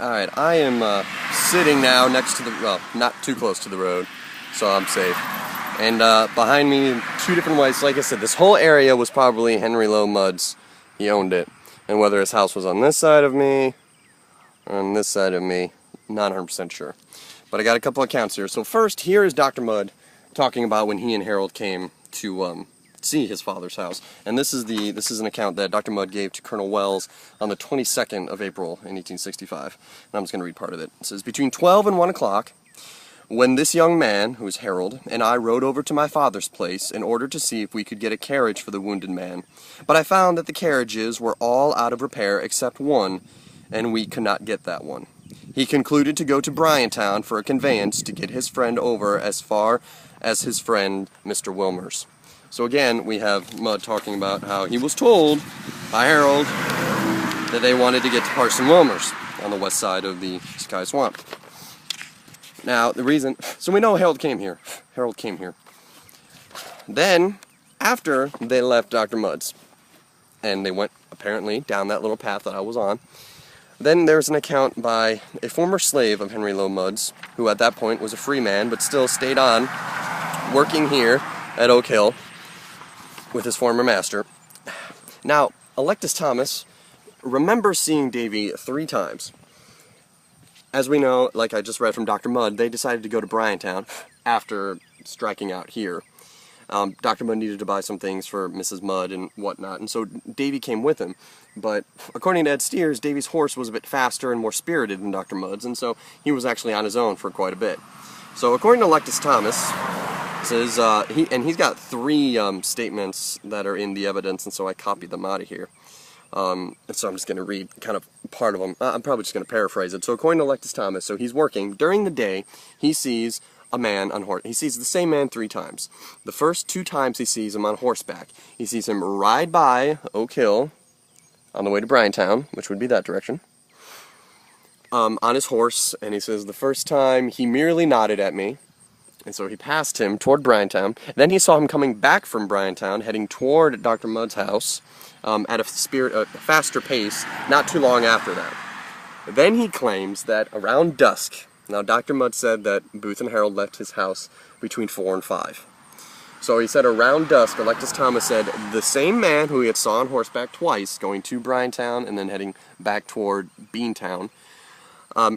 Alright, I am sitting now next to the, well, not too close to the road, so I'm safe. And behind me, in two different ways, like I said, this whole area was probably Henry Low Mudd's. He owned it. And whether his house was on this side of me, or on this side of me, not 100% sure. But I got a couple accounts here. So first, here is Dr. Mudd talking about when he and Herold came to see his father's house. And this is an account that Dr. Mudd gave to Colonel Wells on the 22nd of April in 1865. And I'm just going to read part of it. It says, "Between 12 and 1 o'clock, when this young man, who is Herold, and I rode over to my father's place in order to see if we could get a carriage for the wounded man. But I found that the carriages were all out of repair except one, and we could not get that one. He concluded to go to Bryantown for a conveyance to get his friend over as far as his friend Mr. Wilmer's." So again, we have Mudd talking about how he was told by Herold that they wanted to get to Parson Wilmer's on the west side of the Sky Swamp. Now, the reason, so we know Herold came here. Then, after they left Dr. Mudd's, and they went apparently down that little path that I was on, then there's an account by a former slave of Henry Low Mudd's, who at that point was a free man, but still stayed on, working here at Oak Hill with his former master. Now, Allectus Thomas remembers seeing Davy 3 times. As we know, like I just read from Dr. Mudd, they decided to go to Bryantown after striking out here. Dr. Mudd needed to buy some things for Mrs. Mudd and whatnot, and so Davy came with him. But according to Ed Steers, Davy's horse was a bit faster and more spirited than Dr. Mudd's, and so he was actually on his own for quite a bit. So according to Allectus Thomas, says he's got 3 statements that are in the evidence, and so I copied them out of here. And so I'm just going to read kind of part of them. I'm probably just going to paraphrase it. So according to Allectus Thomas, so he's working. During the day, he sees a man on horse. He sees the same man 3 times. The first 2 times he sees him on horseback. He sees him ride by Oak Hill on the way to Bryantown, which would be that direction, on his horse. And he says the first time he merely nodded at me. And so he passed him toward Bryantown. Then he saw him coming back from Bryantown, heading toward Dr. Mudd's house at a faster pace, not too long after that. Then he claims that around dusk, now Dr. Mudd said that Booth and Herold left his house between 4 and 5. So he said around dusk, Allectus Thomas said the same man who he had saw on horseback twice, going to Bryantown and then heading back toward Beantown,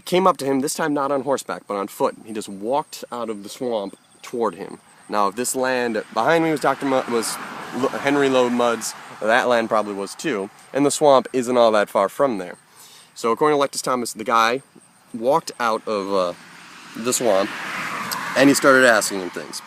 came up to him, this time not on horseback, but on foot. He just walked out of the swamp toward him. Now, if this land behind me was Henry Low Mudd's, that land probably was too, and the swamp isn't all that far from there. So according to Allectus Thomas, the guy walked out of the swamp, and he started asking him things.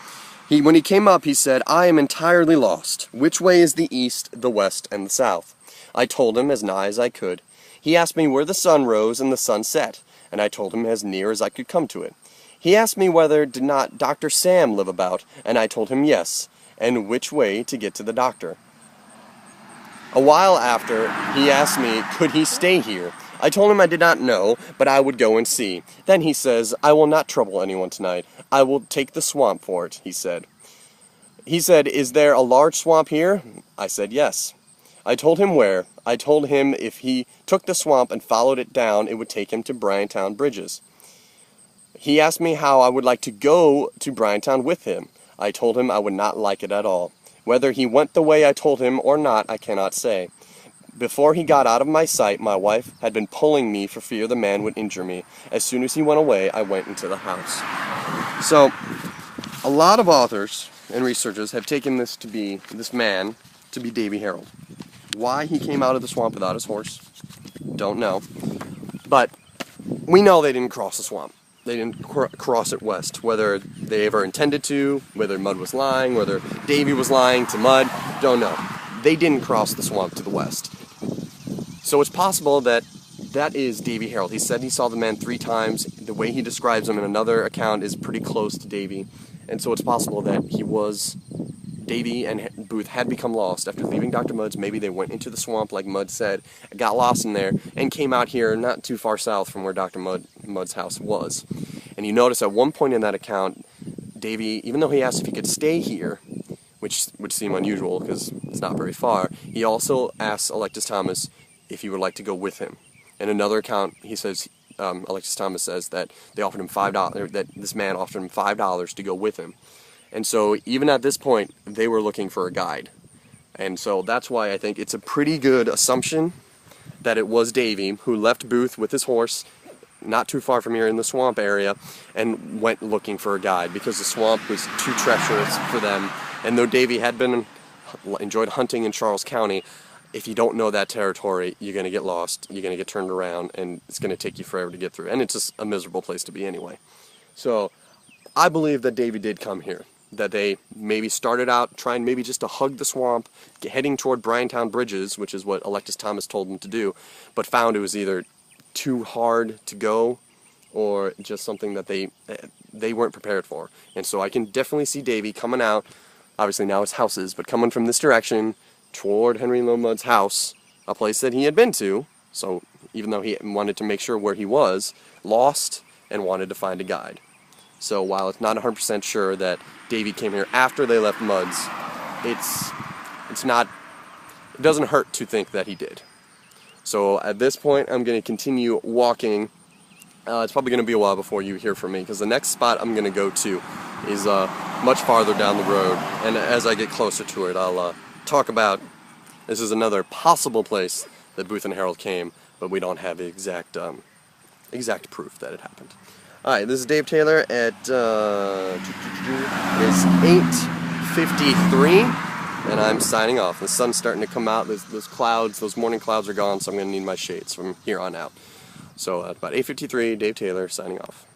When he came up, he said, "I am entirely lost. Which way is the east, the west, and the south?" I told him as nigh as I could. He asked me where the sun rose and the sun set, and I told him as near as I could come to it. He asked me whether did not Dr. Sam live about, and I told him yes, and which way to get to the doctor. A while after, he asked me, could he stay here? I told him I did not know, but I would go and see. Then he says, "I will not trouble anyone tonight. I will take the swamp for it," he said. He said, "Is there a large swamp here?" I said, "Yes." I told him where. I told him if he took the swamp and followed it down, it would take him to Bryantown Bridges. He asked me how I would like to go to Bryantown with him. I told him I would not like it at all. Whether he went the way I told him or not, I cannot say. Before he got out of my sight, my wife had been pulling me for fear the man would injure me. As soon as he went away, I went into the house. So, a lot of authors and researchers have taken this man to be Davy Herold. Why he came out of the swamp without his horse, don't know. But we know they didn't cross the swamp. They didn't cross it west. Whether they ever intended to, whether Mudd was lying, whether Davy was lying to Mudd, don't know. They didn't cross the swamp to the west. So it's possible that that is Davy Herold. He said he saw the man 3 times. The way he describes him in another account is pretty close to Davy. And so it's possible that Davy and Booth had become lost after leaving Dr. Mudd's. Maybe they went into the swamp, like Mudd said, got lost in there, and came out here not too far south from where Dr. Mudd's house was. And you notice at one point in that account, Davy, even though he asked if he could stay here, which would seem unusual because it's not very far, he also asks Allectus Thomas if he would like to go with him. In another account, he says Alexis Thomas says that they offered him $5, that this man offered him $5 to go with him. And so even at this point, they were looking for a guide. And so that's why I think it's a pretty good assumption that it was Davy who left Booth with his horse not too far from here in the swamp area and went looking for a guide, because the swamp was too treacherous for them. And though Davy had enjoyed hunting in Charles County, if you don't know that territory, you're going to get lost, you're going to get turned around, and it's going to take you forever to get through. And it's just a miserable place to be anyway. So I believe that Davy did come here, that they maybe started out trying maybe just to hug the swamp, heading toward Bryantown Bridges, which is what Alexis Thomas told them to do, but found it was either too hard to go or just something that they weren't prepared for. And so I can definitely see Davy coming out, obviously now it's houses, but coming from this direction toward Henry Low Mudd's house, a place that he had been to, so even though he wanted to make sure where he was, lost and wanted to find a guide. So while it's not 100% sure that Davy came here after they left Mudd's, it doesn't hurt to think that he did. So at this point, I'm going to continue walking. It's probably going to be a while before you hear from me, because the next spot I'm going to go to is much farther down the road. And as I get closer to it, I'll talk about, this is another possible place that Booth and Herold came, but we don't have the exact proof that it happened. Alright, this is Dave Taylor at, it's 8:53, and I'm signing off. The sun's starting to come out, those clouds, those morning clouds are gone, so I'm going to need my shades from here on out. So, about 8:53, Dave Taylor signing off.